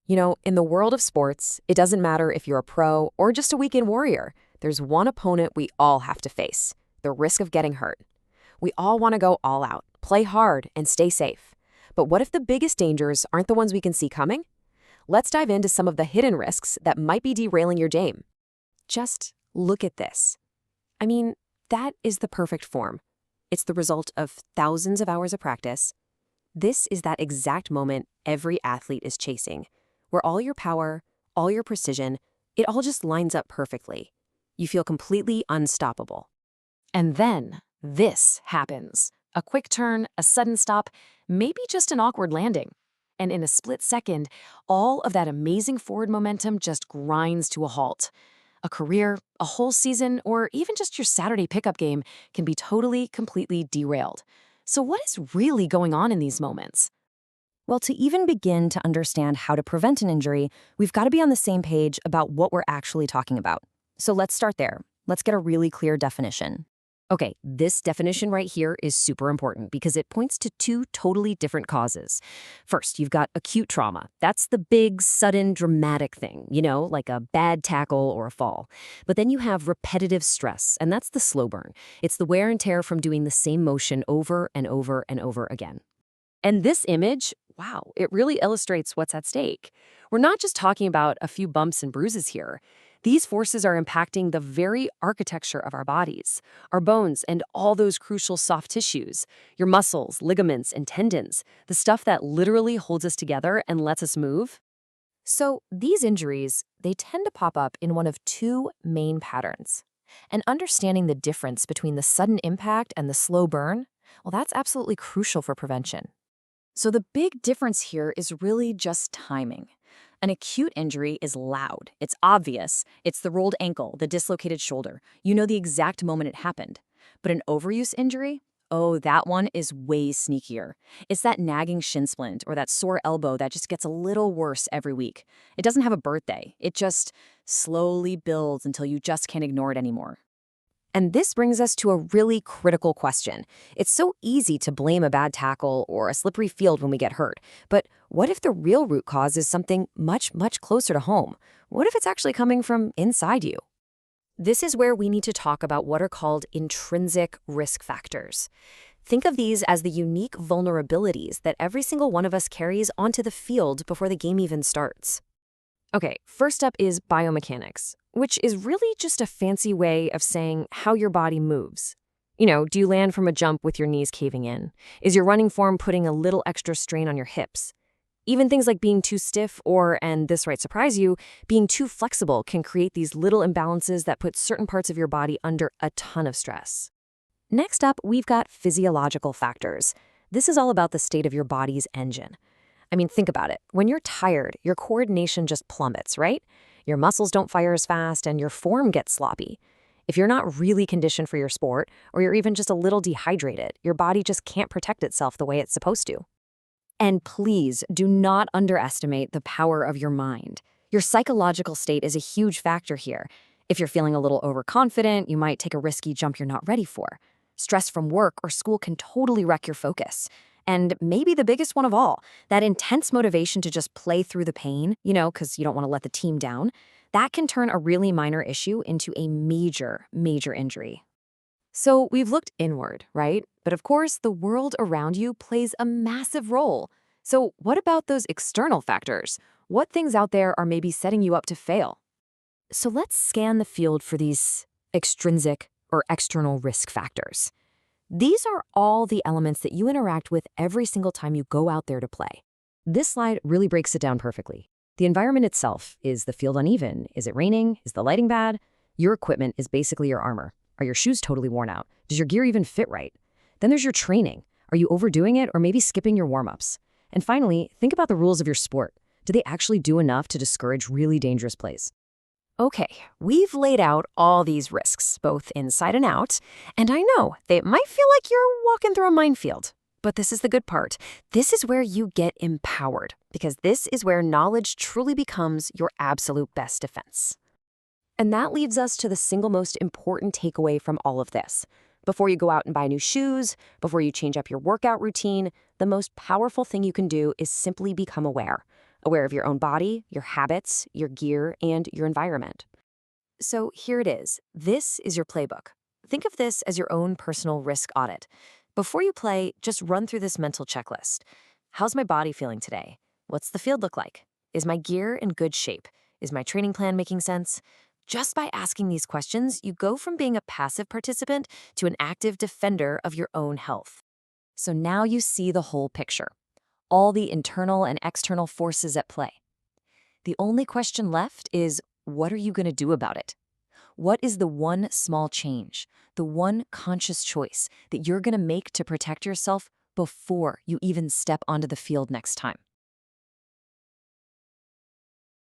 In the world of sports, it doesn't matter if you're a pro or just a weekend warrior. There's one opponent we all have to face: the risk of getting hurt. We all want to go all out, play hard, and stay safe. But what if the biggest dangers aren't the ones we can see coming? Let's dive into some of the hidden risks that might be derailing your game. Just look at this. I mean, that is the perfect form. It's the result of thousands of hours of practice. This is that exact moment every athlete is chasing, where all your power, all your precision, it all just lines up perfectly. You feel completely unstoppable. And then this happens. A quick turn, a sudden stop, maybe just an awkward landing. And in a split second, all of that amazing forward momentum just grinds to a halt. A career, a whole season, or even just your Saturday pickup game can be totally, completely derailed. So what is really going on in these moments? Well, to even begin to understand how to prevent an injury, we've got to be on the same page about what we're actually talking about. So let's start there. Let's get a really clear definition. Okay, this definition right here is super important because it points to two totally different causes. First, you've got acute trauma. That's the big, sudden, dramatic thing, like a bad tackle or a fall. But then you have repetitive stress, and that's the slow burn. It's the wear and tear from doing the same motion over and over and over again. And this image, wow, it really illustrates what's at stake. We're not just talking about a few bumps and bruises here. These forces are impacting the very architecture of our bodies, our bones, and all those crucial soft tissues, your muscles, ligaments, and tendons, the stuff that literally holds us together and lets us move. So these injuries, they tend to pop up in one of two main patterns. And understanding the difference between the sudden impact and the slow burn, well, that's absolutely crucial for prevention. So the big difference here is really just timing. An acute injury is loud. It's obvious. It's the rolled ankle, the dislocated shoulder. You know the exact moment it happened. But an overuse injury? Oh, that one is way sneakier. It's that nagging shin splint or that sore elbow that just gets a little worse every week. It doesn't have a birthday. It just slowly builds until you just can't ignore it anymore. And this brings us to a really critical question. It's so easy to blame a bad tackle or a slippery field when we get hurt. But what if the real root cause is something much, much closer to home? What if it's actually coming from inside you? This is where we need to talk about what are called intrinsic risk factors. Think of these as the unique vulnerabilities that every single one of us carries onto the field before the game even starts. Okay, first up is biomechanics, which is really just a fancy way of saying how your body moves. Do you land from a jump with your knees caving in? Is your running form putting a little extra strain on your hips? Even things like being too stiff or, and this might surprise you, being too flexible can create these little imbalances that put certain parts of your body under a ton of stress. Next up, we've got physiological factors. This is all about the state of your body's engine. I mean, think about it. When you're tired, your coordination just plummets, right? Your muscles don't fire as fast and your form gets sloppy. If you're not really conditioned for your sport, or you're even just a little dehydrated, your body just can't protect itself the way it's supposed to. And please do not underestimate the power of your mind. Your psychological state is a huge factor here. If you're feeling a little overconfident, you might take a risky jump you're not ready for. Stress from work or school can totally wreck your focus. And maybe the biggest one of all, that intense motivation to just play through the pain, because you don't want to let the team down, that can turn a really minor issue into a major, major injury. So we've looked inward, right? But of course, the world around you plays a massive role. So what about those external factors? What things out there are maybe setting you up to fail? So let's scan the field for these extrinsic or external risk factors. These are all the elements that you interact with every single time you go out there to play. This slide really breaks it down perfectly. The environment itself. Is the field uneven? Is it raining? Is the lighting bad? Your equipment is basically your armor. Are your shoes totally worn out? Does your gear even fit right? Then there's your training. Are you overdoing it or maybe skipping your warm-ups? And finally, think about the rules of your sport. Do they actually do enough to discourage really dangerous plays? Okay, we've laid out all these risks, both inside and out, and I know they might feel like you're walking through a minefield. But this is the good part. This is where you get empowered, because this is where knowledge truly becomes your absolute best defense. And that leads us to the single most important takeaway from all of this. Before you go out and buy new shoes, before you change up your workout routine, the most powerful thing you can do is simply become aware. aware of your own body, your habits, your gear, and your environment. So here it is. This is your playbook. Think of this as your own personal risk audit. Before you play, just run through this mental checklist. How's my body feeling today? What's the field look like? Is my gear in good shape? Is my training plan making sense? Just by asking these questions, you go from being a passive participant to an active defender of your own health. So now you see the whole picture, all the internal and external forces at play. The only question left is, what are you going to do about it? What is the one small change, the one conscious choice that you're going to make to protect yourself before you even step onto the field next time?